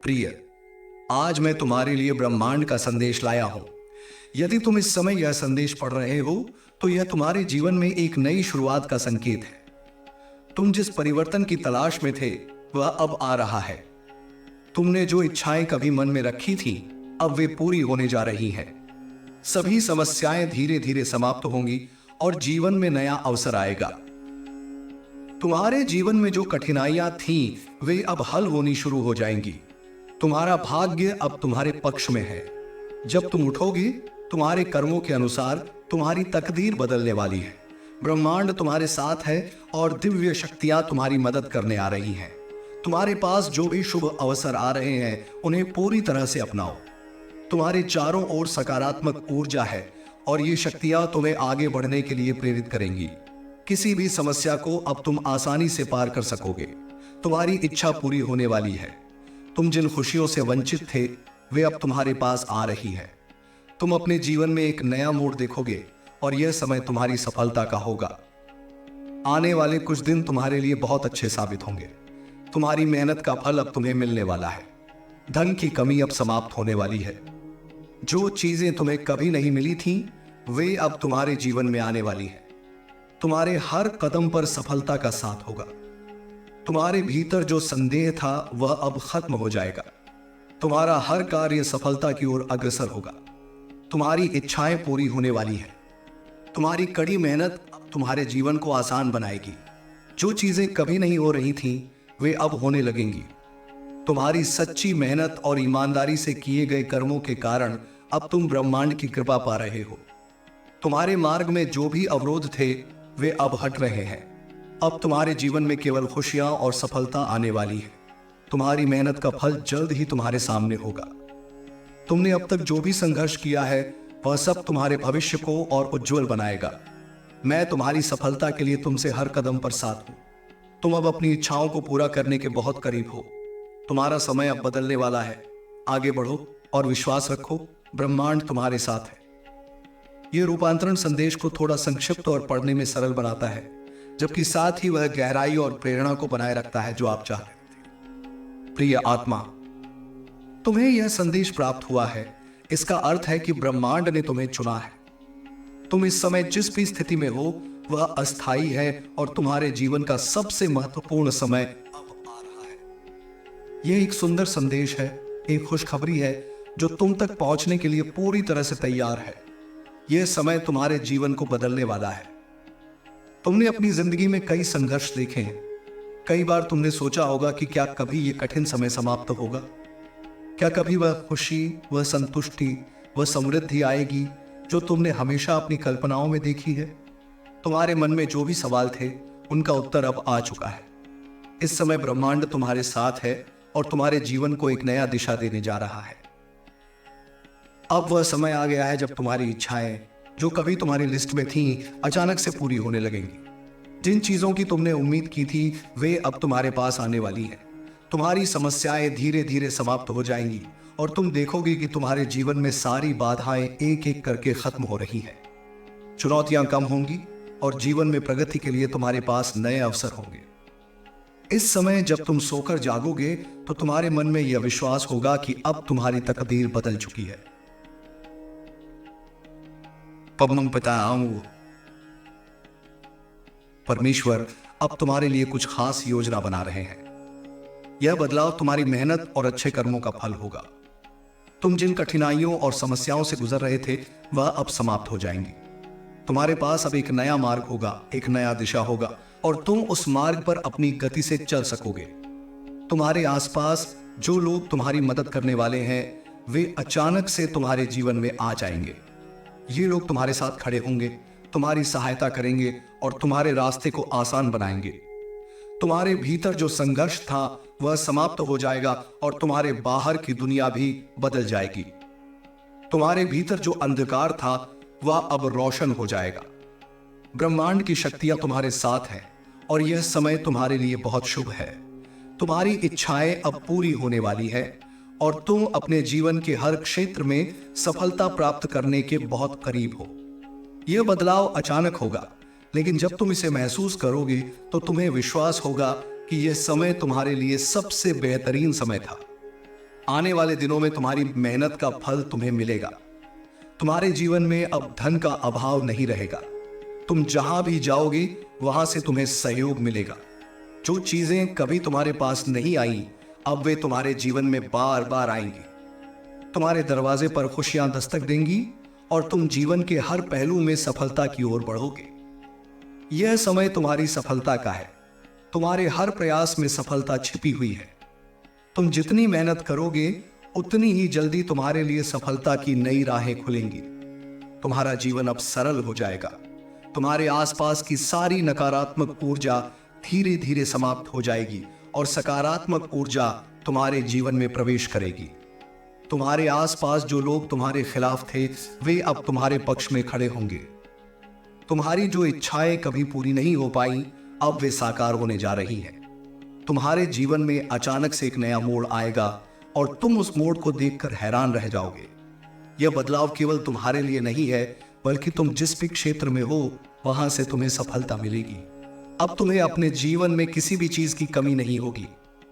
प्रिय, आज मैं तुम्हारे लिए ब्रह्मांड का संदेश लाया हूं। यदि तुम इस समय यह संदेश पढ़ रहे हो तो यह तुम्हारे जीवन में एक नई शुरुआत का संकेत है। तुम जिस परिवर्तन की तलाश में थे वह अब आ रहा है। तुमने जो इच्छाएं कभी मन में रखी थी अब वे पूरी होने जा रही हैं। सभी समस्याएं धीरे धीरे समाप्त होंगी और जीवन में नया अवसर आएगा। तुम्हारे जीवन में जो कठिनाइयां थीं वे अब हल होनी शुरू हो जाएंगी। तुम्हारा भाग्य अब तुम्हारे पक्ष में है। जब तुम उठोगे तुम्हारे कर्मों के अनुसार तुम्हारी तकदीर बदलने वाली है। ब्रह्मांड तुम्हारे साथ है और दिव्य शक्तियां तुम्हारी मदद करने आ रही हैं। तुम्हारे पास जो भी शुभ अवसर आ रहे हैं उन्हें पूरी तरह से अपनाओ। तुम्हारे चारों ओर सकारात्मक ऊर्जा है और ये शक्तियां तुम्हें आगे बढ़ने के लिए प्रेरित करेंगी। किसी भी समस्या को अब तुम आसानी से पार कर सकोगे। तुम्हारी इच्छा पूरी होने वाली है। तुम जिन खुशियों से वंचित थे वे अब तुम्हारे पास आ रही है। तुम अपने जीवन में एक नया मोड़ देखोगे और यह समय तुम्हारी सफलता का होगा। आने वाले कुछ दिन तुम्हारे लिए बहुत अच्छे साबित होंगे। तुम्हारी मेहनत का फल अब तुम्हें मिलने वाला है। धन की कमी अब समाप्त होने वाली है। जो चीजें तुम्हें कभी नहीं मिली थीं वे अब तुम्हारे जीवन में आने वाली है। तुम्हारे हर कदम पर सफलता का साथ होगा। तुम्हारे भीतर जो संदेह था वह अब खत्म हो जाएगा। तुम्हारा हर कार्य सफलता की ओर अग्रसर होगा। तुम्हारी इच्छाएं पूरी होने वाली है। तुम्हारी कड़ी मेहनत अब तुम्हारे जीवन को आसान बनाएगी। जो चीजें कभी नहीं हो रही थीं वे अब होने लगेंगी। तुम्हारी सच्ची मेहनत और ईमानदारी से किए गए कर्मों के कारण अब तुम ब्रह्मांड की कृपा पा रहे हो। तुम्हारे मार्ग में जो भी अवरोध थे वे अब हट रहे हैं। अब तुम्हारे जीवन में केवल खुशियां और सफलता आने वाली है। तुम्हारी मेहनत का फल जल्द ही तुम्हारे सामने होगा। तुमने अब तक जो भी संघर्ष किया है वह सब तुम्हारे भविष्य को और उज्जवल बनाएगा। मैं तुम्हारी सफलता के लिए तुमसे हर कदम पर साथ हूं। तुम अब अपनी इच्छाओं को पूरा करने के बहुत करीब हो। तुम्हारा समय अब बदलने वाला है। आगे बढ़ो और विश्वास रखो, ब्रह्मांड तुम्हारे साथ है। यह रूपांतरण संदेश को थोड़ा संक्षिप्त और पढ़ने में सरल बनाता है, जबकि साथ ही वह गहराई और प्रेरणा को बनाए रखता है जो आप चाहते थे। प्रिय आत्मा, तुम्हें यह संदेश प्राप्त हुआ है। इसका अर्थ है कि ब्रह्मांड ने तुम्हें चुना है। तुम इस समय जिस भी स्थिति में हो वह अस्थायी है और तुम्हारे जीवन का सबसे महत्वपूर्ण समय अब आ रहा है। यह एक सुंदर संदेश है, एक खुशखबरी है जो तुम तक पहुंचने के लिए पूरी तरह से तैयार है। यह समय तुम्हारे जीवन को बदलने वाला है। तुमने अपनी जिंदगी में कई संघर्ष देखे हैं। कई बार तुमने सोचा होगा कि क्या कभी यह कठिन समय समाप्त होगा? क्या कभी वह खुशी, वह संतुष्टि, वह समृद्धि आएगी जो तुमने हमेशा अपनी कल्पनाओं में देखी है? तुम्हारे मन में जो भी सवाल थे उनका उत्तर अब आ चुका है। इस समय ब्रह्मांड तुम्हारे साथ है और तुम्हारे जीवन को एक नया दिशा देने जा रहा है। अब वह समय आ गया है जब तुम्हारी इच्छाएं जो कभी तुम्हारी लिस्ट में थीं अचानक से पूरी होने लगेंगी। जिन चीजों की तुमने उम्मीद की थी वे अब तुम्हारे पास आने वाली हैं। तुम्हारी समस्याएं धीरे धीरे समाप्त हो जाएंगी और तुम देखोगे कि तुम्हारे जीवन में सारी बाधाएं एक एक करके खत्म हो रही हैं। चुनौतियां कम होंगी और जीवन में प्रगति के लिए तुम्हारे पास नए अवसर होंगे। इस समय जब तुम सोकर जागोगे तो तुम्हारे मन में यह विश्वास होगा कि अब तुम्हारी तकदीर बदल चुकी है। परमेश्वर अब तुम्हारे लिए कुछ खास योजना बना रहे हैं। यह बदलाव तुम्हारी मेहनत और अच्छे कर्मों का फल होगा। तुम जिन कठिनाइयों और समस्याओं से गुजर रहे थे वह अब समाप्त हो जाएंगी। तुम्हारे पास अब एक नया मार्ग होगा, एक नया दिशा होगा और तुम उस मार्ग पर अपनी गति से चल सकोगे। तुम्हारे आसपास जो लोग तुम्हारी मदद करने वाले हैं वे अचानक से तुम्हारे जीवन में आ जाएंगे। ये लोग तुम्हारे साथ खड़े होंगे, तुम्हारी सहायता करेंगे और तुम्हारे रास्ते को आसान बनाएंगे। तुम्हारे भीतर जो संघर्ष था वह समाप्त हो जाएगा और तुम्हारे बाहर की दुनिया भी बदल जाएगी। तुम्हारे भीतर जो अंधकार था वह अब रोशन हो जाएगा। ब्रह्मांड की शक्तियां तुम्हारे साथ हैं और यह समय तुम्हारे लिए बहुत शुभ है। तुम्हारी इच्छाएं अब पूरी होने वाली है और तुम अपने जीवन के हर क्षेत्र में सफलता प्राप्त करने के बहुत करीब हो। यह बदलाव अचानक होगा, लेकिन जब तुम इसे महसूस करोगे तो तुम्हें विश्वास होगा कि यह समय तुम्हारे लिए सबसे बेहतरीन समय था। आने वाले दिनों में तुम्हारी मेहनत का फल तुम्हें मिलेगा। तुम्हारे जीवन में अब धन का अभाव नहीं रहेगा। तुम जहां भी जाओगे वहां से तुम्हें सहयोग मिलेगा। जो चीजें कभी तुम्हारे पास नहीं आई, अब वे तुम्हारे जीवन में बार बार आएंगी। तुम्हारे दरवाजे पर खुशियां दस्तक देंगी और तुम जीवन के हर पहलू में सफलता की ओर बढ़ोगे। यह समय तुम्हारी सफलता का है। तुम्हारे हर प्रयास में सफलता छिपी हुई है। तुम जितनी मेहनत करोगे उतनी ही जल्दी तुम्हारे लिए सफलता की नई राहें खुलेंगी। तुम्हारा जीवन अब सरल हो जाएगा। तुम्हारे आसपास की सारी नकारात्मक ऊर्जा धीरे धीरे समाप्त हो जाएगी और सकारात्मक ऊर्जा तुम्हारे जीवन में प्रवेश करेगी। तुम्हारे आसपास जो लोग तुम्हारे खिलाफ थे, वे अब तुम्हारे पक्ष में खड़े होंगे। तुम्हारी जो इच्छाएं कभी पूरी नहीं हो पाई, अब वे साकार होने जा रही हैं। तुम्हारे जीवन में अचानक से एक नया मोड़ आएगा और तुम उस मोड़ को देखकर हैरान रह जाओगे। यह बदलाव केवल तुम्हारे लिए नहीं है, बल्कि तुम जिस भी क्षेत्र में हो वहां से तुम्हें सफलता मिलेगी। अब तुम्हें अपने जीवन में किसी भी चीज की कमी नहीं होगी।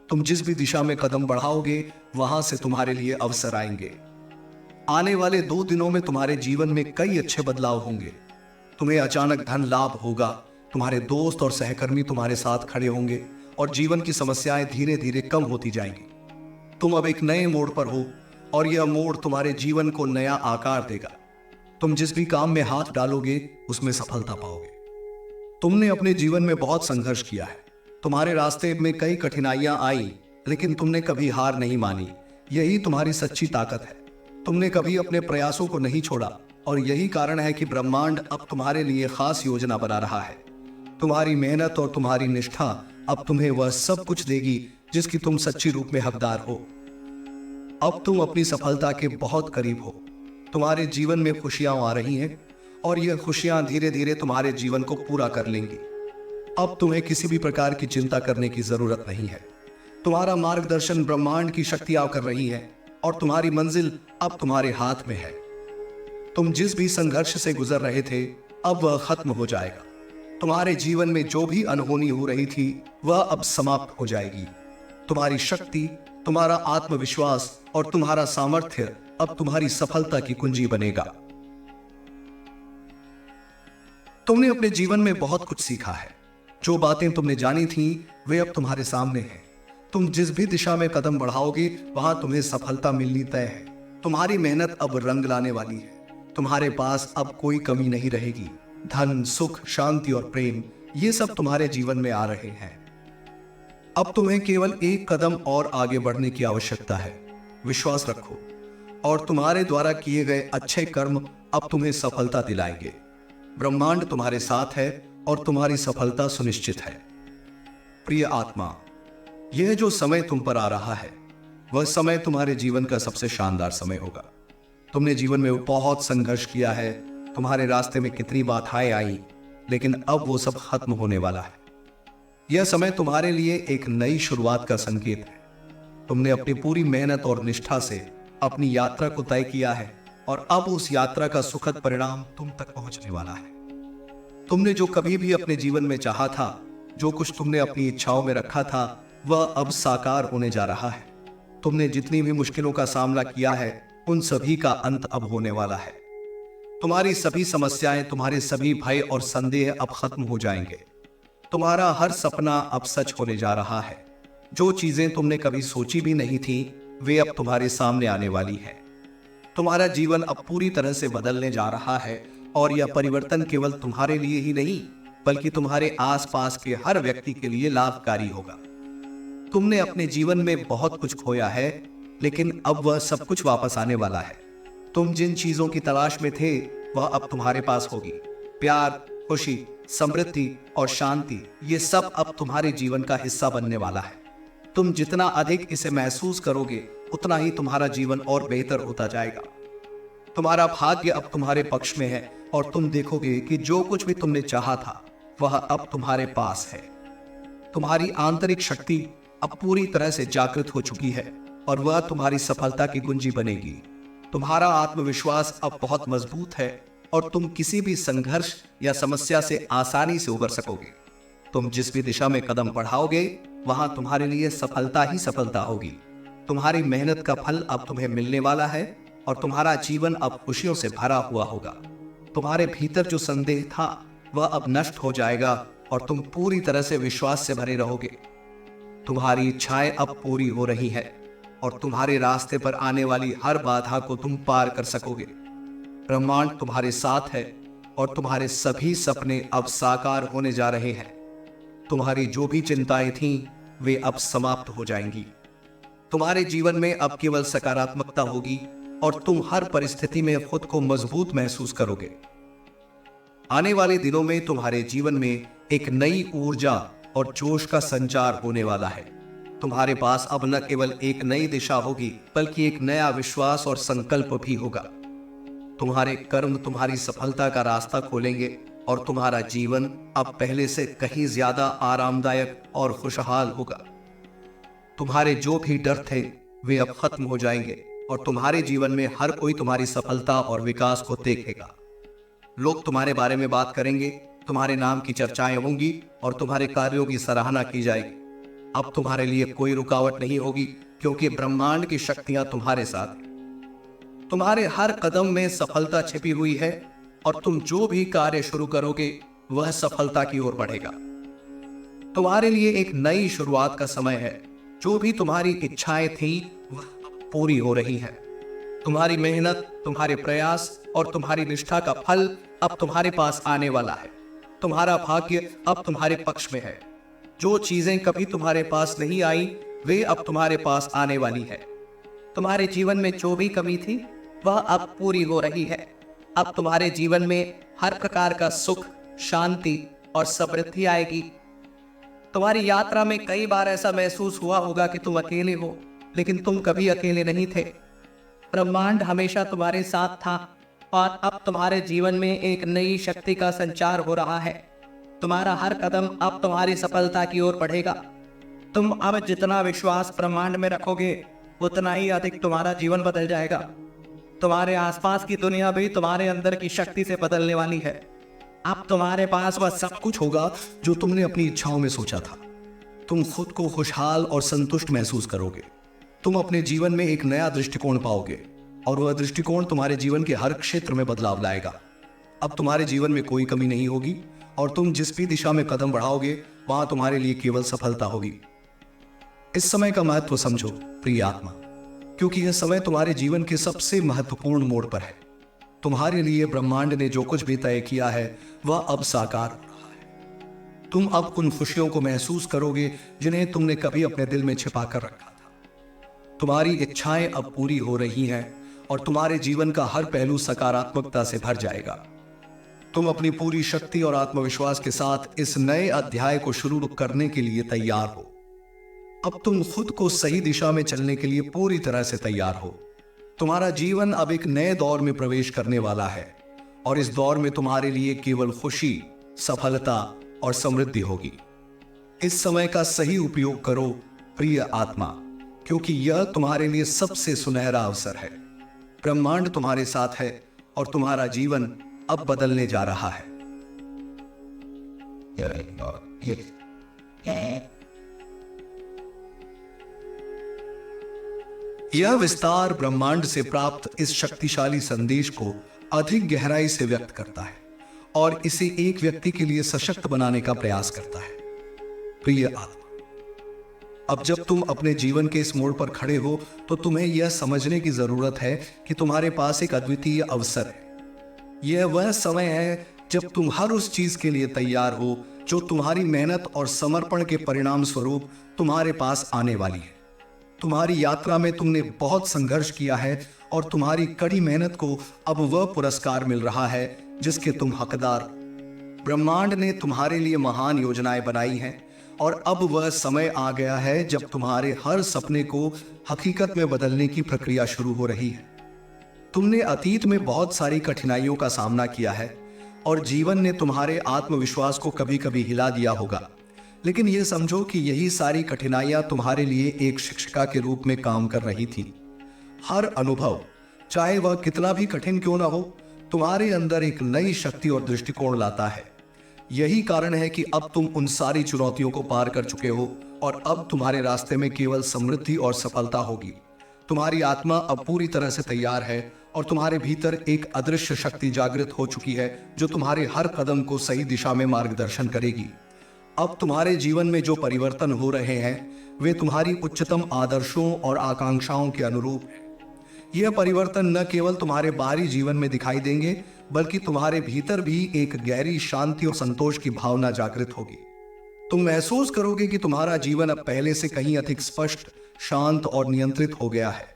तुम जिस भी दिशा में कदम बढ़ाओगे वहां से तुम्हारे लिए अवसर आएंगे। आने वाले 2 दिनों में तुम्हारे जीवन में कई अच्छे बदलाव होंगे। तुम्हें अचानक धन लाभ होगा। तुम्हारे दोस्त और सहकर्मी तुम्हारे साथ खड़े होंगे और जीवन की समस्याएं धीरे धीरे कम होती जाएंगी। तुम अब एक नए मोड़ पर हो और यह मोड़ तुम्हारे जीवन को नया आकार देगा। तुम जिस भी काम में हाथ डालोगे उसमें सफलता पाओगे। तुमने अपने जीवन में बहुत संघर्ष किया है। तुम्हारे रास्ते में कई कठिनाइयां आई, लेकिन तुमने कभी हार नहीं मानी। यही तुम्हारी सच्ची ताकत है। तुमने कभी अपने प्रयासों को नहीं छोड़ा और यही कारण है कि ब्रह्मांड अब तुम्हारे लिए खास योजना बना रहा है। तुम्हारी मेहनत और तुम्हारी निष्ठा अब तुम्हें वह सब कुछ देगी जिसकी तुम सच्ची रूप में हकदार हो। अब तुम अपनी सफलता के बहुत करीब हो। तुम्हारे जीवन में खुशियां आ रही हैं और यह खुशियां धीरे धीरे तुम्हारे जीवन को पूरा कर लेंगी। अब तुम्हें किसी भी प्रकार की चिंता करने की जरूरत नहीं है। तुम्हारा मार्गदर्शन ब्रह्मांड की शक्तियां कर रही है और तुम्हारी मंजिल अब तुम्हारे हाथ में है। तुम जिस भी संघर्ष से गुजर रहे थे, अब वह खत्म हो जाएगा। तुम्हारे जीवन में जो भी अनहोनी हो रही थी, वह अब समाप्त हो जाएगी। तुम्हारी शक्ति, तुम्हारा आत्मविश्वास और तुम्हारा सामर्थ्य अब तुम्हारी सफलता की कुंजी बनेगा। तुमने अपने जीवन में बहुत कुछ सीखा है। जो बातें तुमने जानी थीं, वे अब तुम्हारे सामने हैं। तुम जिस भी दिशा में कदम बढ़ाओगे वहां तुम्हें सफलता मिलनी तय है। तुम्हारी मेहनत अब रंग लाने वाली है। तुम्हारे पास अब कोई कमी नहीं रहेगी। धन, सुख, शांति और प्रेम, ये सब तुम्हारे जीवन में आ रहे हैं। अब तुम्हें केवल एक कदम और आगे बढ़ने की आवश्यकता है। विश्वास रखो और तुम्हारे द्वारा किए गए अच्छे कर्म अब तुम्हें सफलता दिलाएंगे। ब्रह्मांड तुम्हारे साथ है और तुम्हारी सफलता सुनिश्चित है। प्रिय आत्मा, यह जो समय तुम पर आ रहा है, वह समय तुम्हारे जीवन का सबसे शानदार समय होगा। तुमने जीवन में बहुत संघर्ष किया है। तुम्हारे रास्ते में कितनी बाधाएं आई, लेकिन अब वो सब खत्म होने वाला है। यह समय तुम्हारे लिए एक नई शुरुआत का संकेत है। तुमने अपनी पूरी मेहनत और निष्ठा से अपनी यात्रा को तय किया है और अब उस यात्रा का सुखद परिणाम तुम तक पहुंचने वाला है। तुमने जो कभी भी अपने जीवन में चाहा था, जो कुछ तुमने अपनी इच्छाओं में रखा था, वह अब साकार होने जा रहा है। तुमने जितनी भी मुश्किलों का सामना किया है, उन सभी का अंत अब होने वाला है। तुम्हारी सभी समस्याएं, तुम्हारे सभी भय और संदेह अब खत्म हो जाएंगे। तुम्हारा हर सपना अब सच होने जा रहा है। जो चीजें तुमने कभी सोची भी नहीं थी, वे अब तुम्हारे सामने आने वाली है। तुम्हारा जीवन अब पूरी तरह से बदलने जा रहा है और यह परिवर्तन केवल तुम्हारे लिए ही नहीं, बल्कि तुम्हारे आसपास के हर व्यक्ति के लिए लाभकारी होगा। तुमने अपने जीवन में बहुत कुछ खोया है, लेकिन अब वह सब कुछ वापस आने वाला है। तुम जिन चीजों की तलाश में थे, वह अब तुम्हारे पास होगी। प्यार, खुशी, समृद्धि और शांति, ये सब अब तुम्हारे जीवन का हिस्सा बनने वाला है। तुम जितना अधिक इसे महसूस करोगे, उतना ही तुम्हारा जीवन और बेहतर होता जाएगा। तुम्हारा भाग्य अब तुम्हारे पक्ष में है और तुम देखोगे कि जो कुछ भी तुमने चाहा था, वह अब तुम्हारे पास है। तुम्हारी आंतरिक शक्ति अब पूरी तरह से जागृत हो चुकी है और वह तुम्हारी सफलता की कुंजी बनेगी। तुम्हारा आत्मविश्वास अब बहुत मजबूत है और तुम किसी भी संघर्ष या समस्या से आसानी से उबर सकोगे। तुम जिस भी दिशा में कदम बढ़ाओगे, वहां तुम्हारे लिए सफलता ही सफलता होगी। तुम्हारी मेहनत का फल अब तुम्हें मिलने वाला है और तुम्हारा जीवन अब खुशियों से भरा हुआ होगा। तुम्हारे भीतर जो संदेह था वह अब नष्ट हो जाएगा और तुम पूरी तरह से विश्वास से भरे रहोगे। तुम्हारी इच्छाएं अब पूरी हो रही है और तुम्हारे रास्ते पर आने वाली हर बाधा को तुम पार कर सकोगे। ब्रह्मांड तुम्हारे साथ है और तुम्हारे सभी सपने अब साकार होने जा रहे हैं। तुम्हारी जो भी चिंताएं थीं वे अब समाप्त हो जाएंगी। तुम्हारे जीवन में अब केवल सकारात्मकता होगी और तुम हर परिस्थिति में खुद को मजबूत महसूस करोगे। आने वाले दिनों में तुम्हारे जीवन में एक नई ऊर्जा और जोश का संचार होने वाला है। तुम्हारे पास अब न केवल एक नई दिशा होगी बल्कि एक नया विश्वास और संकल्प भी होगा। तुम्हारे कर्म तुम्हारी सफलता का रास्ता खोलेंगे और तुम्हारा जीवन अब पहले से कहीं ज्यादा आरामदायक और खुशहाल होगा। तुम्हारे जो भी डर थे वे अब खत्म हो जाएंगे और तुम्हारे जीवन में हर कोई तुम्हारी सफलता और विकास को देखेगा। लोग तुम्हारे बारे में बात करेंगे, तुम्हारे नाम की चर्चाएं होंगी और तुम्हारे कार्यों की सराहना की जाएगी। अब तुम्हारे लिए कोई रुकावट नहीं होगी क्योंकि ब्रह्मांड की शक्तियां तुम्हारे साथ हैं। तुम्हारे हर कदम में सफलता छिपी हुई है और तुम जो भी कार्य शुरू करोगे वह सफलता की ओर बढ़ेगा। तुम्हारे लिए एक नई शुरुआत का समय है। जो भी तुम्हारी इच्छाएं थी वह पूरी हो रही है। तुम्हारी मेहनत, तुम्हारे प्रयास और तुम्हारी निष्ठा का फल अब तुम्हारे पास आने वाला है। तुम्हारा भाग्य अब तुम्हारे पक्ष में है। जो चीजें कभी तुम्हारे पास नहीं आई वे अब तुम्हारे पास आने वाली है। तुम्हारे जीवन में जो भी कमी थी वह अब पूरी हो रही है। अब तुम्हारे जीवन में हर प्रकार का सुख, शांति और समृद्धि आएगी। तुम्हारी यात्रा में कई बार ऐसा महसूस हुआ होगा कि तुम अकेले हो, लेकिन तुम कभी अकेले नहीं थे। ब्रह्मांड हमेशा तुम्हारे साथ था और अब तुम्हारे जीवन में एक नई शक्ति का संचार हो रहा है। तुम्हारा हर कदम अब तुम्हारी सफलता की ओर बढ़ेगा। तुम अब जितना विश्वास ब्रह्मांड में रखोगे उतना ही अधिक तुम्हारा जीवन बदल जाएगा। तुम्हारे आसपास की दुनिया भी तुम्हारे अंदर की शक्ति से बदलने वाली है। अब तुम्हारे पास वह सब कुछ होगा जो तुमने अपनी इच्छाओं में सोचा था। तुम खुद को खुशहाल और संतुष्ट महसूस करोगे। तुम अपने जीवन में एक नया दृष्टिकोण पाओगे और वह दृष्टिकोण तुम्हारे जीवन के हर क्षेत्र में बदलाव लाएगा। अब तुम्हारे जीवन में कोई कमी नहीं होगी और तुम जिस भी दिशा में कदम बढ़ाओगे वहां तुम्हारे लिए केवल सफलता होगी। इस समय का महत्व समझो प्रिय आत्मा, क्योंकि यह समय तुम्हारे जीवन के सबसे महत्वपूर्ण मोड़ पर है। तुम्हारे लिए ब्रह्मांड ने जो कुछ भी तय किया है वह अब साकार हो रहा है। तुम अब उन खुशियों को महसूस करोगे जिन्हें तुमने कभी अपने दिल में छिपा कर रखा था। तुम्हारी इच्छाएं अब पूरी हो रही हैं और तुम्हारे जीवन का हर पहलू सकारात्मकता से भर जाएगा। तुम अपनी पूरी शक्ति और आत्मविश्वास के साथ इस नए अध्याय को शुरू करने के लिए तैयार हो। अब तुम खुद को सही दिशा में चलने के लिए पूरी तरह से तैयार हो। तुम्हारा जीवन अब एक नए दौर में प्रवेश करने वाला है और इस दौर में तुम्हारे लिए केवल खुशी, सफलता और समृद्धि होगी। इस समय का सही उपयोग करो प्रिय आत्मा, क्योंकि यह तुम्हारे लिए सबसे सुनहरा अवसर है। ब्रह्मांड तुम्हारे साथ है और तुम्हारा जीवन अब बदलने जा रहा है। यह विस्तार ब्रह्मांड से प्राप्त इस शक्तिशाली संदेश को अधिक गहराई से व्यक्त करता है और इसे एक व्यक्ति के लिए सशक्त बनाने का प्रयास करता है। प्रिय आत्मा, अब जब तुम अपने जीवन के इस मोड़ पर खड़े हो तो तुम्हें यह समझने की जरूरत है कि तुम्हारे पास एक अद्वितीय अवसर है। यह वह समय है जब तुम हर उस चीज के लिए तैयार हो जो तुम्हारी मेहनत और समर्पण के परिणाम स्वरूप तुम्हारे पास आने वाली है। तुम्हारी यात्रा में तुमने बहुत संघर्ष किया है और तुम्हारी कड़ी मेहनत को अब वह पुरस्कार मिल रहा है जिसके तुम हकदार। ब्रह्मांड ने तुम्हारे लिए महान योजनाएं बनाई हैं और अब वह समय आ गया है जब तुम्हारे हर सपने को हकीकत में बदलने की प्रक्रिया शुरू हो रही है। तुमने अतीत में बहुत सारी कठिनाइयों का सामना किया है और जीवन ने तुम्हारे आत्मविश्वास को कभी कभी हिला दिया होगा, लेकिन यह समझो कि यही सारी कठिनाइयां तुम्हारे लिए एक शिक्षिका के रूप में काम कर रही थी। हर अनुभव, चाहे वह कितना भी कठिन क्यों ना हो, तुम्हारे अंदर एक नई शक्ति और दृष्टिकोण लाता है। यही कारण है कि अब तुम उन सारी चुनौतियों को पार कर चुके हो और अब तुम्हारे रास्ते में केवल समृद्धि और सफलता होगी। तुम्हारी आत्मा अब पूरी तरह से तैयार है और तुम्हारे भीतर एक अदृश्य शक्ति जागृत हो चुकी है जो तुम्हारे हर कदम को सही दिशा में मार्गदर्शन करेगी। अब तुम्हारे जीवन में जो परिवर्तन हो रहे हैं वे तुम्हारी उच्चतम आदर्शों और आकांक्षाओं के अनुरूप हैं। यह परिवर्तन न केवल तुम्हारे बाहरी जीवन में दिखाई देंगे बल्कि तुम्हारे भीतर भी एक गहरी शांति और संतोष की भावना जागृत होगी। तुम महसूस करोगे कि तुम्हारा जीवन अब पहले से कहीं अधिक स्पष्ट, शांत और नियंत्रित हो गया है।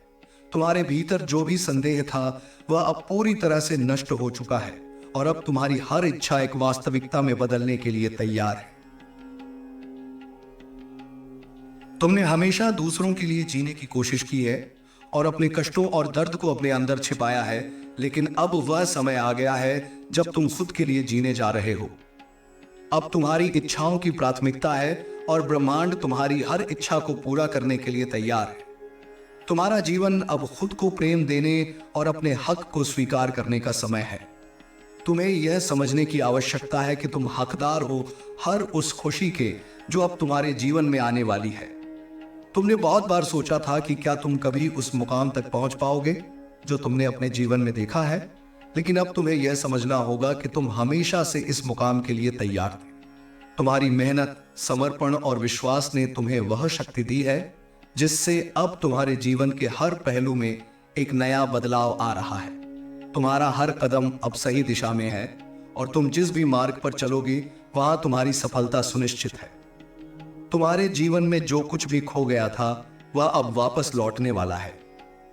तुम्हारे भीतर जो भी संदेह था वह अब पूरी तरह से नष्ट हो चुका है और अब तुम्हारी हर इच्छा एक वास्तविकता में बदलने के लिए तैयार है। तुमने हमेशा दूसरों के लिए जीने की कोशिश की है और अपने कष्टों और दर्द को अपने अंदर छिपाया है, लेकिन अब वह समय आ गया है जब तुम खुद के लिए जीने जा रहे हो। अब तुम्हारी इच्छाओं की प्राथमिकता है और ब्रह्मांड तुम्हारी हर इच्छा को पूरा करने के लिए तैयार है। तुम्हारा जीवन अब खुद को प्रेम देने और अपने हक को स्वीकार करने का समय है। तुम्हें यह समझने की आवश्यकता है कि तुम हकदार हो हर उस खुशी के जो अब तुम्हारे जीवन में आने वाली है। तुमने बहुत बार सोचा था कि क्या तुम कभी उस मुकाम तक पहुंच पाओगे जो तुमने अपने जीवन में देखा है, लेकिन अब तुम्हें यह समझना होगा कि तुम हमेशा से इस मुकाम के लिए तैयार थे। तुम्हारी मेहनत, समर्पण और विश्वास ने तुम्हें वह शक्ति दी है जिससे अब तुम्हारे जीवन के हर पहलू में एक नया बदलाव आ रहा है। तुम्हारा हर कदम अब सही दिशा में है और तुम जिस भी मार्ग पर चलोगे वहां तुम्हारी सफलता सुनिश्चित है। तुम्हारे जीवन में जो कुछ भी खो गया था वह अब वापस लौटने वाला है।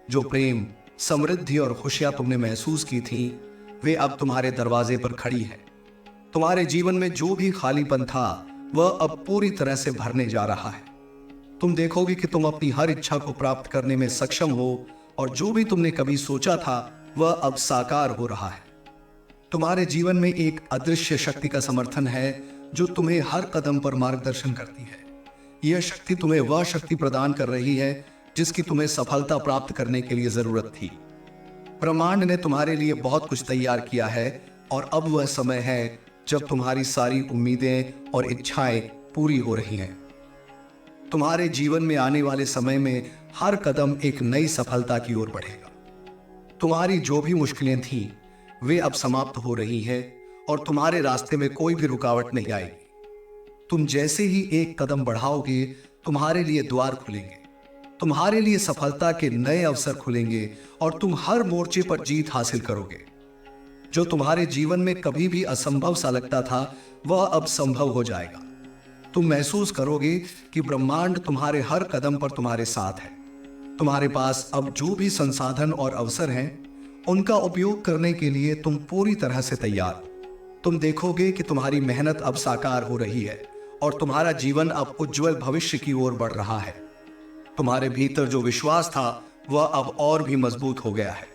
जो प्रेम, समृद्धि और खुशियां तुमने महसूस की थी वे अब तुम्हारे दरवाजे पर खड़ी हैं। तुम्हारे जीवन में जो भी खालीपन था वह अब पूरी तरह से भरने जा रहा है। तुम देखोगे कि तुम अपनी हर इच्छा को प्राप्त करने में सक्षम हो और जो भी तुमने कभी सोचा था वह अब साकार हो रहा है। तुम्हारे जीवन में एक अदृश्य शक्ति का समर्थन है जो तुम्हें हर कदम पर मार्गदर्शन करती है। यह शक्ति तुम्हें वह शक्ति प्रदान कर रही है जिसकी तुम्हें सफलता प्राप्त करने के लिए जरूरत थी। ब्रह्मांड ने तुम्हारे लिए बहुत कुछ तैयार किया है और अब वह समय है जब तुम्हारी सारी उम्मीदें और इच्छाएं पूरी हो रही हैं। तुम्हारे जीवन में आने वाले समय में हर कदम एक नई सफलता की ओर बढ़ेगा। तुम्हारी जो भी मुश्किलें थीं वे अब समाप्त हो रही हैं और तुम्हारे रास्ते में कोई भी रुकावट नहीं आएगी। तुम जैसे ही एक कदम बढ़ाओगे तुम्हारे लिए द्वार खुलेंगे, तुम्हारे लिए सफलता के नए अवसर खुलेंगे और तुम हर मोर्चे पर जीत हासिल करोगे। जो तुम्हारे जीवन में कभी भी असंभव सा लगता था वह अब संभव हो जाएगा। तुम महसूस करोगे कि ब्रह्मांड तुम्हारे हर कदम पर तुम्हारे साथ है। तुम्हारे पास अब जो भी संसाधन और अवसर हैं उनका उपयोग करने के लिए तुम पूरी तरह से तैयार हो। तुम देखोगे कि तुम्हारी मेहनत अब साकार हो रही है और तुम्हारा जीवन अब उज्जवल भविष्य की ओर बढ़ रहा है। तुम्हारे भीतर जो विश्वास था वह अब और भी मजबूत हो गया है।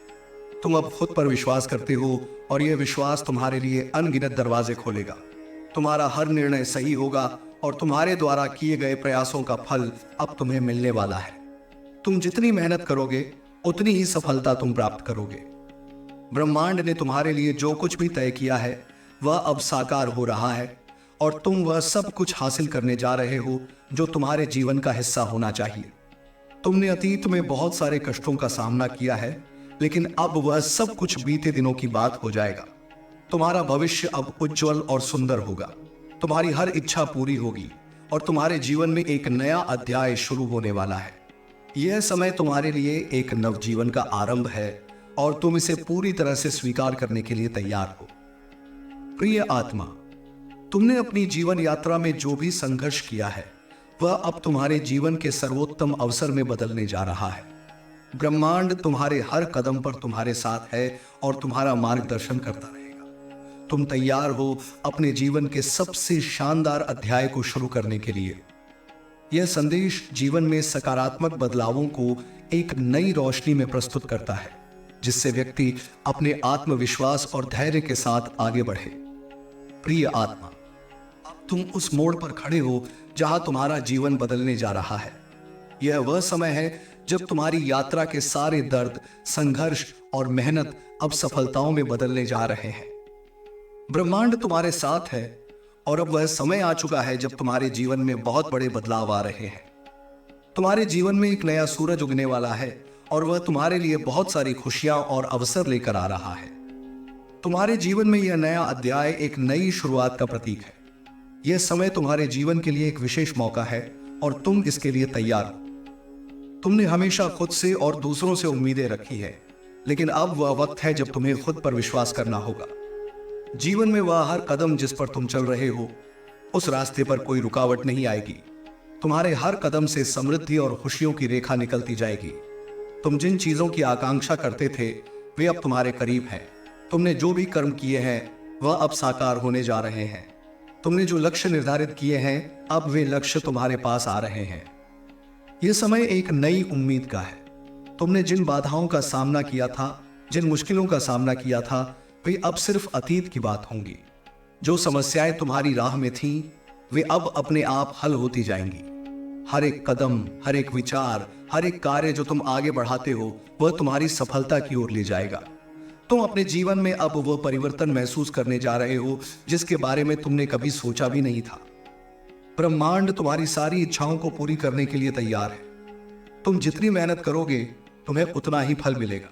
तुम अब खुद पर विश्वास करते हो और यह विश्वास तुम्हारे लिए अनगिनत दरवाजे खोलेगा। तुम्हारा हर निर्णय सही होगा और तुम्हारे द्वारा किए गए प्रयासों का फल अब तुम्हें मिलने वाला है। तुम जितनी मेहनत करोगे उतनी ही सफलता तुम प्राप्त करोगे। ब्रह्मांड ने तुम्हारे लिए जो कुछ भी तय किया है वह अब साकार हो रहा है और तुम वह सब कुछ हासिल करने जा रहे हो जो तुम्हारे जीवन का हिस्सा होना चाहिए। तुमने अतीत में बहुत सारे कष्टों का सामना किया है, लेकिन अब वह सब कुछ बीते दिनों की बात हो जाएगा। तुम्हारा भविष्य अब उज्जवल और सुंदर होगा। तुम्हारी हर इच्छा पूरी होगी और तुम्हारे जीवन में एक नया अध्याय शुरू होने वाला है। यह समय तुम्हारे लिए एक नवजीवन का आरंभ है और तुम इसे पूरी तरह से स्वीकार करने के लिए तैयार हो। प्रिय आत्मा, तुमने अपनी जीवन यात्रा में जो भी संघर्ष किया है वह अब तुम्हारे जीवन के सर्वोत्तम अवसर में बदलने जा रहा है। ब्रह्मांड तुम्हारे हर कदम पर तुम्हारे साथ है और तुम्हारा मार्गदर्शन करता रहेगा। तुम तैयार हो अपने जीवन के सबसे शानदार अध्याय को शुरू करने के लिए। यह संदेश जीवन में सकारात्मक बदलावों को एक नई रोशनी में प्रस्तुत करता है, जिससे व्यक्ति अपने आत्मविश्वास और धैर्य के साथ आगे बढ़े। प्रिय आत्मा, अब तुम उस मोड़ पर खड़े हो जहां तुम्हारा जीवन बदलने जा रहा है। यह वह समय है जब तुम्हारी यात्रा के सारे दर्द, संघर्ष और मेहनत अब सफलताओं में बदलने जा रहे हैं। ब्रह्मांड तुम्हारे साथ है और अब वह समय आ चुका है जब तुम्हारे जीवन में बहुत बड़े बदलाव आ रहे हैं। तुम्हारे जीवन में एक नया सूरज उगने वाला है और वह तुम्हारे लिए बहुत सारी खुशियां और अवसर लेकर आ रहा है। तुम्हारे जीवन में यह नया अध्याय एक नई शुरुआत का प्रतीक है। यह समय तुम्हारे जीवन के लिए एक विशेष मौका है और तुम इसके लिए तैयार हो। तुमने हमेशा खुद से और दूसरों से उम्मीदें रखी है, लेकिन अब वह वक्त है जब तुम्हें खुद पर विश्वास करना होगा। जीवन में वह हर कदम जिस पर तुम चल रहे हो, उस रास्ते पर कोई रुकावट नहीं आएगी। तुम्हारे हर कदम से समृद्धि और खुशियों की रेखा निकलती जाएगी। तुम जिन चीजों की आकांक्षा करते थे वे अब तुम्हारे करीब हैं। तुमने जो भी कर्म किए हैं वह अब साकार होने जा रहे हैं। तुमने जो लक्ष्य निर्धारित किए हैं अब वे लक्ष्य तुम्हारे पास आ रहे हैं। यह समय एक नई उम्मीद का है। तुमने जिन बाधाओं का सामना किया था, जिन मुश्किलों का सामना किया था, वे अब सिर्फ अतीत की बात होंगी। जो समस्याएं तुम्हारी राह में थीं, वे अब अपने आप हल होती जाएंगी। हर एक कदम, हर एक विचार, हर एक कार्य जो तुम आगे बढ़ाते हो वह तुम्हारी सफलता की ओर ले जाएगा। तुम अपने जीवन में अब वो परिवर्तन महसूस करने जा रहे हो जिसके बारे में तुमने कभी सोचा भी नहीं था। ब्रह्मांड तुम्हारी सारी इच्छाओं को पूरी करने के लिए तैयार है। तुम जितनी मेहनत करोगे तुम्हें उतना ही फल मिलेगा।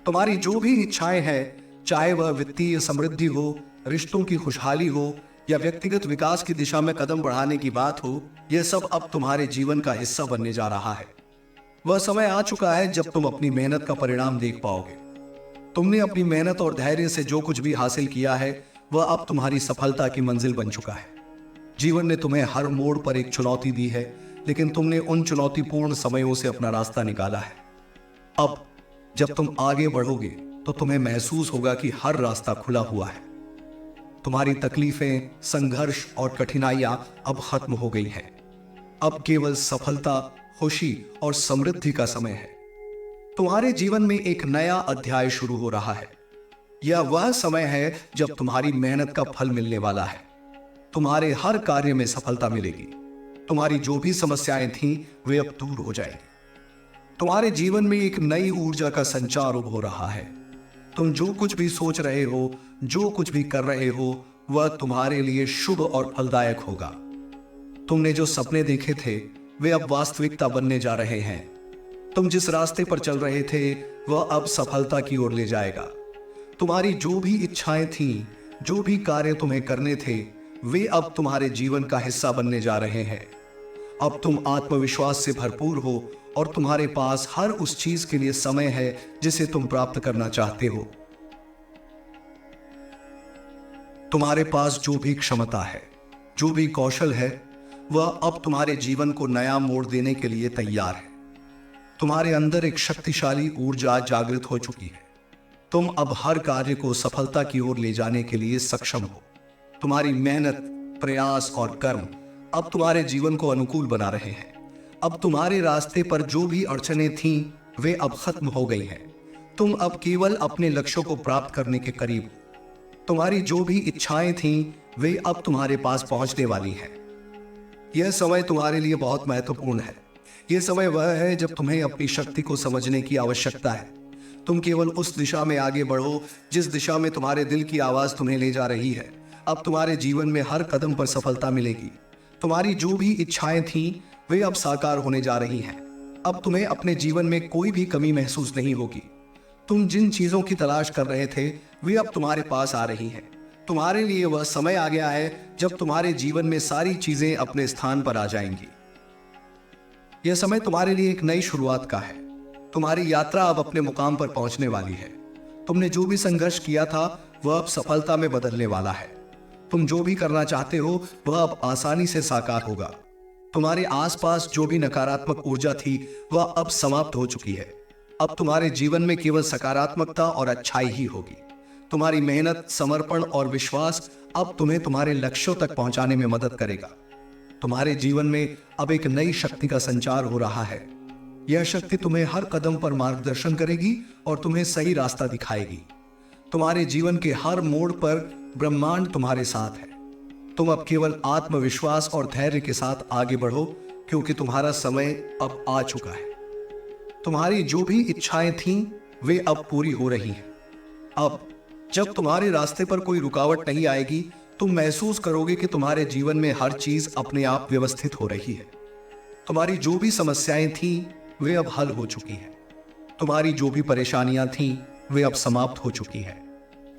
तुम्हारी जो भी इच्छाएं हैं, चाहे वह वित्तीय समृद्धि हो, रिश्तों की खुशहाली हो या व्यक्तिगत विकास की दिशा में कदम बढ़ाने की बात हो, यह सब अब तुम्हारे जीवन का हिस्सा बनने जा रहा है। वह समय आ चुका है जब तुम अपनी मेहनत का परिणाम देख पाओगे। तुमने अपनी मेहनत और धैर्य से जो कुछ भी हासिल किया है वह अब तुम्हारी सफलता की मंजिल बन चुका है। जीवन ने तुम्हें हर मोड़ पर एक चुनौती दी है, लेकिन तुमने उन चुनौतीपूर्ण समयों से अपना रास्ता निकाला है। अब जब तुम आगे बढ़ोगे तो तुम्हें महसूस होगा कि हर रास्ता खुला हुआ है। तुम्हारी तकलीफें, संघर्ष और कठिनाइयां अब खत्म हो गई हैं। अब केवल सफलता, खुशी और समृद्धि का समय है। तुम्हारे जीवन में एक नया अध्याय शुरू हो रहा है। यह वह समय है जब तुम्हारी मेहनत का फल मिलने वाला है। तुम्हारे हर कार्य में सफलता मिलेगी। तुम्हारी जो भी समस्याएं थीं वे अब दूर हो जाएंगी। तुम्हारे जीवन में एक नई ऊर्जा का संचार हो रहा है। तुम जो कुछ भी सोच रहे हो, जो कुछ भी कर रहे हो, वह तुम्हारे लिए शुभ और फलदायक होगा। तुमने जो सपने देखे थे वे अब वास्तविकता बनने जा रहे हैं। तुम जिस रास्ते पर चल रहे थे वह अब सफलता की ओर ले जाएगा। तुम्हारी जो भी इच्छाएं थीं, जो भी कार्य तुम्हें करने थे, वे अब तुम्हारे जीवन का हिस्सा बनने जा रहे हैं। अब तुम आत्मविश्वास से भरपूर हो और तुम्हारे पास हर उस चीज के लिए समय है जिसे तुम प्राप्त करना चाहते हो। तुम्हारे पास जो भी क्षमता है, जो भी कौशल है, वह अब तुम्हारे जीवन को नया मोड़ देने के लिए तैयार है। तुम्हारे अंदर एक शक्तिशाली ऊर्जा जागृत हो चुकी है। तुम अब हर कार्य को सफलता की ओर ले जाने के लिए सक्षम हो। तुम्हारी मेहनत, प्रयास और कर्म अब तुम्हारे जीवन को अनुकूल बना रहे हैं। अब तुम्हारे रास्ते पर जो भी अड़चनें थीं वे अब खत्म हो गई हैं। तुम अब केवल अपने लक्ष्यों को प्राप्त करने के करीब हो। तुम्हारी जो भी इच्छाएं थीं वे अब तुम्हारे पास पहुंचने वाली हैं। यह समय तुम्हारे लिए बहुत महत्वपूर्ण है। यह समय वह है जब तुम्हें अपनी शक्ति को समझने की आवश्यकता है। तुम केवल उस दिशा में आगे बढ़ो जिस दिशा में तुम्हारे दिल की आवाज तुम्हें ले जा रही है। अब तुम्हारे जीवन में हर कदम पर सफलता मिलेगी। तुम्हारी जो भी इच्छाएं थीं वे अब साकार होने जा रही हैं। अब तुम्हें अपने जीवन में कोई भी कमी महसूस नहीं होगी। तुम जिन चीजों की तलाश कर रहे थे वे अब तुम्हारे पास आ रही हैं। तुम्हारे लिए वह समय आ गया है जब तुम्हारे जीवन में सारी चीजें अपने स्थान पर आ जाएंगी। यह समय तुम्हारे लिए एक नई शुरुआत का है। तुम्हारी यात्रा अब अपने मुकाम पर पहुंचने वाली है। तुमने जो भी संघर्ष किया था वह अब सफलता में बदलने वाला है। तुम जो भी करना चाहते हो वह अब आसानी से साकार होगा। तुम्हारे आसपास जो भी नकारात्मक ऊर्जा थी वह अब समाप्त हो चुकी है। अब तुम्हारे जीवन में केवल सकारात्मकता और अच्छाई ही होगी। तुम्हारी मेहनत, समर्पण और विश्वास अब तुम्हें तुम्हारे लक्ष्यों तक पहुंचाने में मदद करेगा। तुम्हारे जीवन में अब एक नई शक्ति का संचार हो रहा है। यह शक्ति तुम्हें हर कदम पर मार्गदर्शन करेगी और तुम्हें सही रास्ता दिखाएगी। तुम्हारे जीवन के हर मोड़ पर ब्रह्मांड तुम्हारे साथ है। तुम अब केवल आत्मविश्वास और धैर्य के साथ आगे बढ़ो, क्योंकि तुम्हारा समय अब आ चुका है। तुम्हारी जो भी इच्छाएं थीं वे अब पूरी हो रही हैं। अब जब तुम्हारे रास्ते पर कोई रुकावट नहीं आएगी तुम महसूस करोगे कि तुम्हारे जीवन में हर चीज अपने आप व्यवस्थित हो रही है। तुम्हारी जो भी समस्याएं थीं वे अब हल हो चुकी हैं। तुम्हारी जो भी परेशानियां थीं वे अब समाप्त हो चुकी हैं।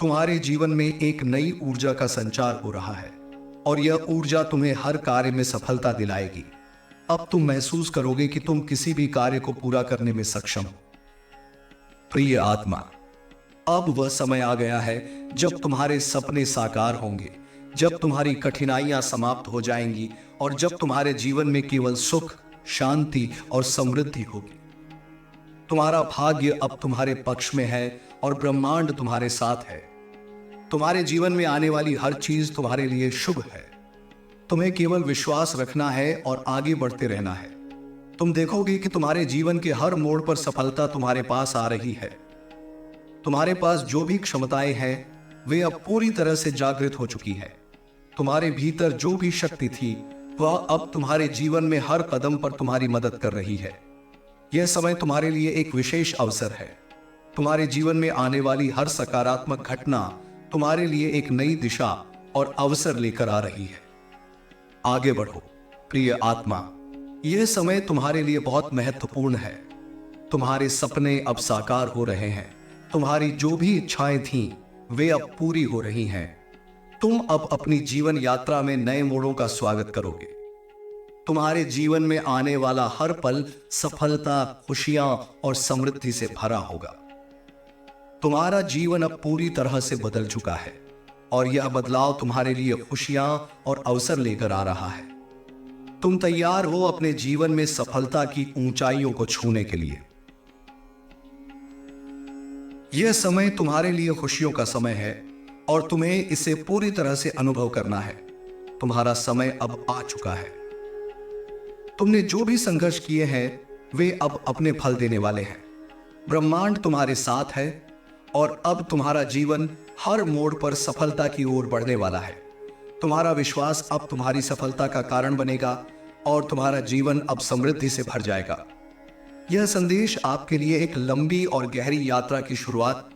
तुम्हारे जीवन में एक नई ऊर्जा का संचार हो रहा है और यह ऊर्जा तुम्हें हर कार्य में सफलता दिलाएगी। अब तुम महसूस करोगे कि तुम किसी भी कार्य को पूरा करने में सक्षम हो। प्रिय आत्मा, अब वह समय आ गया है जब तुम्हारे सपने साकार होंगे, जब तुम्हारी कठिनाइयां समाप्त हो जाएंगी और जब तुम्हारे जीवन में केवल सुख, शांति और समृद्धि होगी। तुम्हारा भाग्य अब तुम्हारे पक्ष में है और ब्रह्मांड तुम्हारे साथ है। तुम्हारे जीवन में आने वाली हर चीज तुम्हारे लिए शुभ है। तुम्हें केवल विश्वास रखना है और आगे बढ़ते रहना है। तुम देखोगे कि तुम्हारे जीवन के हर मोड़ पर सफलता तुम्हारे पास आ रही है। तुम्हारे पास जो भी क्षमताएं हैं वे अब पूरी तरह से जागृत हो चुकी है। तुम्हारे भीतर जो भी शक्ति थी वह अब तुम्हारे जीवन में हर कदम पर तुम्हारी मदद कर रही है। यह समय तुम्हारे लिए एक विशेष अवसर है। तुम्हारे जीवन में आने वाली हर सकारात्मक घटना तुम्हारे लिए एक नई दिशा और अवसर लेकर आ रही है। आगे बढ़ो प्रिय आत्मा, यह समय तुम्हारे लिए बहुत महत्वपूर्ण है। तुम्हारे सपने अब साकार हो रहे हैं। तुम्हारी जो भी इच्छाएं थीं वे अब पूरी हो रही हैं। तुम अब अपनी जीवन यात्रा में नए मोड़ों का स्वागत करोगे। तुम्हारे जीवन में आने वाला हर पल सफलता, खुशियां और समृद्धि से भरा होगा। तुम्हारा जीवन अब पूरी तरह से बदल चुका है और यह बदलाव तुम्हारे लिए खुशियां और अवसर लेकर आ रहा है। तुम तैयार हो अपने जीवन में सफलता की ऊंचाइयों को छूने के लिए। यह समय तुम्हारे लिए खुशियों का समय है और तुम्हें इसे पूरी तरह से अनुभव करना है। तुम्हारा समय अब आ चुका है। तुमने जो भी संघर्ष किए हैं वे अब अपने फल देने वाले हैं। ब्रह्मांड तुम्हारे साथ है और अब तुम्हारा जीवन हर मोड़ पर सफलता की ओर बढ़ने वाला है। तुम्हारा विश्वास अब तुम्हारी सफलता का कारण बनेगा और तुम्हारा जीवन अब समृद्धि से भर जाएगा। यह संदेश आपके लिए एक लंबी और गहरी यात्रा की शुरुआत